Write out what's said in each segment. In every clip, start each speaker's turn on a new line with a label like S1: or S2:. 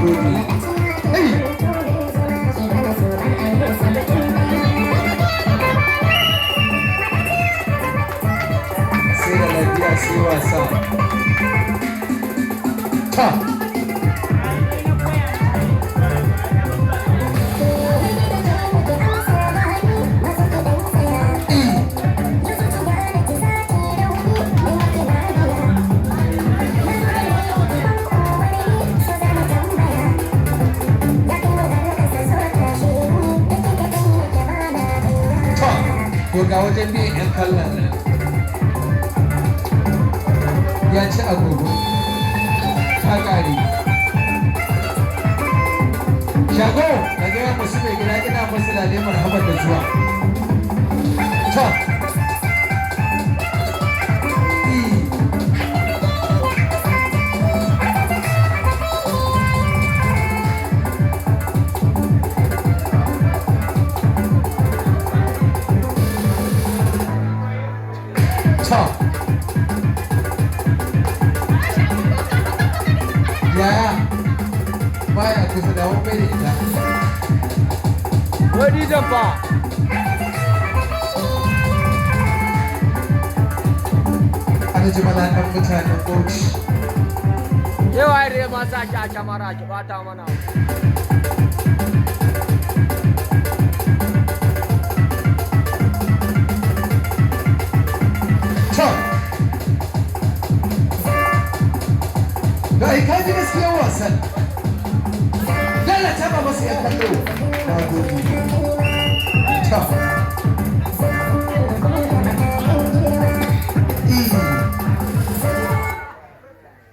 S1: gode. Sai da lafiya sai wasa. Ta. To ga wajen biyan 'yan kallon nan ya ci agogo ta ƙare. Shago da gaya masu mai gida ina masu lalemar haɓar da zuwa. Ta. Yaya baya kusa da wani da ita.
S2: Wani dabba.
S1: Ana ji mana ɗan mutanen Bauchi.
S2: Yawa da ma sa ki a kyamara ki bata mana.
S1: Ga ka ji gaskiyar wasan. Lalata ba masu ya kallo. Na gode. Ta.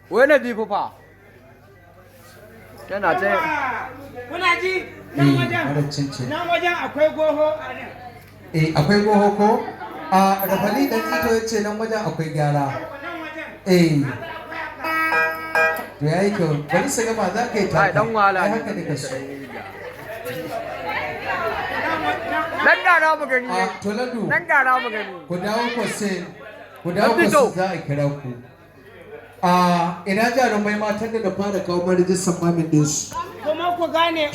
S2: Wani bifu fa. Yana ta.
S3: Kuna ji? Nan wajen akwai goho a nan.
S1: Akwai goho ko? A Rafali ɗan Ito ya ce nan wajen akwai gyara. To ya yi kyau, bari su gama za ka yi taka.
S2: Dan wala
S1: ai haka ne ka so.
S2: Dan gara mu gani.
S1: To Ladu.
S2: Dan gara mu gani.
S1: Ku dawo Kwase. Ku dawo Kwase za a kira ku. Ina jarumai matan da na fara kawo mana rijistar mamin ɗinsu.
S3: Kuma ku gane.